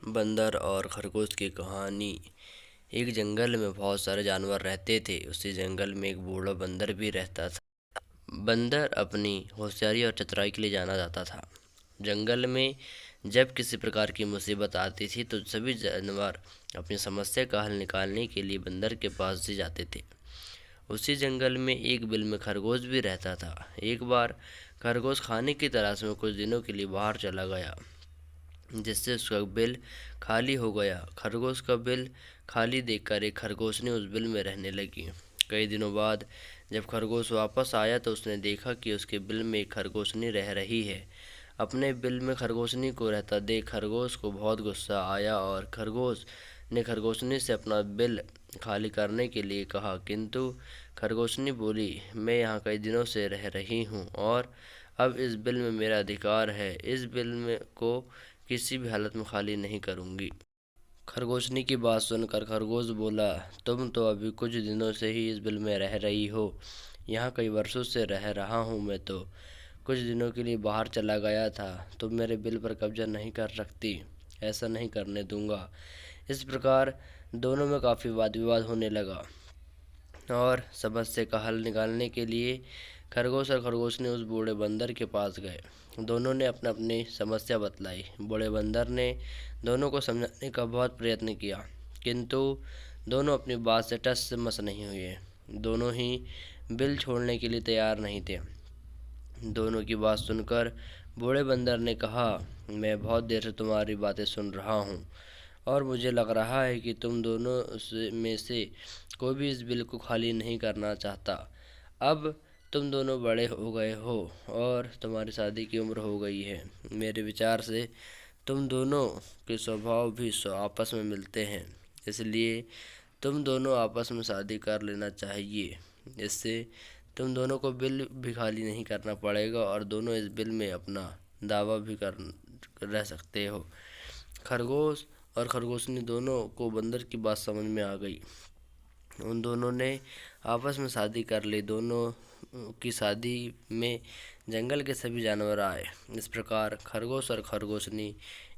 बंदर और खरगोश की कहानी। एक जंगल में बहुत सारे जानवर रहते थे। उसी जंगल में एक बूढ़ा बंदर भी रहता था। बंदर अपनी होशियारी और चतुराई के लिए जाना जाता था। जंगल में जब किसी प्रकार की मुसीबत आती थी तो सभी जानवर अपनी समस्या का हल निकालने के लिए बंदर के पास ही जाते थे। उसी जंगल में एक बिल में खरगोश भी रहता था। एक बार खरगोश खाने की तलाश में कुछ दिनों के लिए बाहर चला गया, जिससे उसका बिल खाली हो गया। खरगोश का बिल खाली देखकर एक खरगोशनी उस बिल में रहने लगी। कई दिनों बाद जब खरगोश वापस आया तो उसने देखा कि उसके बिल में एक खरगोशनी रह रही है। अपने बिल में खरगोशनी को रहता देख खरगोश को बहुत गुस्सा आया और खरगोश ने खरगोशनी से अपना बिल खाली करने के लिए कहा, किंतु खरगोशनी बोली, मैं यहाँ कई दिनों से रह रही हूँ और अब इस बिल में मेरा अधिकार है। इस बिल में को किसी भी हालत में खाली नहीं करूँगी। खरगोशनी की बात सुनकर खरगोश बोला, तुम तो अभी कुछ दिनों से ही इस बिल में रह रही हो। यहाँ कई वर्षों से रह रहा हूँ मैं तो कुछ दिनों के लिए बाहर चला गया था। तुम मेरे बिल पर कब्जा नहीं कर सकती, ऐसा नहीं करने दूंगा। इस प्रकार दोनों में काफ़ी वाद विवाद होने लगा और समस्या का हल निकालने के लिए खरगोश और खरगोशनी उस बूढ़े बंदर के पास गए। दोनों ने अपनी अपनी समस्या बतलाई। बूढ़े बंदर ने दोनों को समझाने का बहुत प्रयत्न किया, किंतु दोनों अपनी बात से टस मस नहीं हुए। दोनों ही बिल छोड़ने के लिए तैयार नहीं थे। दोनों की बात सुनकर बूढ़े बंदर ने कहा, मैं बहुत देर से तुम्हारी बातें सुन रहा हूँ और मुझे लग रहा है कि तुम दोनों में से कोई भी इस बिल को खाली नहीं करना चाहता। अब तुम दोनों बड़े हो गए हो और तुम्हारी शादी की उम्र हो गई है। मेरे विचार से तुम दोनों के स्वभाव भी आपस में मिलते हैं, इसलिए तुम दोनों आपस में शादी कर लेना चाहिए। इससे तुम दोनों को बिल भी खाली नहीं करना पड़ेगा और दोनों इस बिल में अपना दावा भी कर रह सकते हो। खरगोश और खरगोशनी दोनों को बंदर की बात समझ में आ गई। उन दोनों ने आपस में शादी कर ली। दोनों की शादी में जंगल के सभी जानवर आए। इस प्रकार खरगोश और खरगोशनी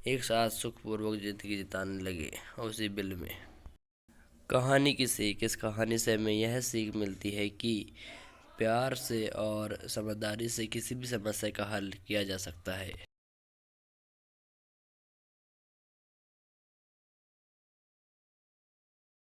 एक साथ सुखपूर्वक जिंदगी जिताने लगे उसी बिल में। कहानी की सीख। इस कहानी से हमें यह सीख मिलती है कि प्यार से और समझदारी से किसी भी समस्या का हल किया जा सकता है।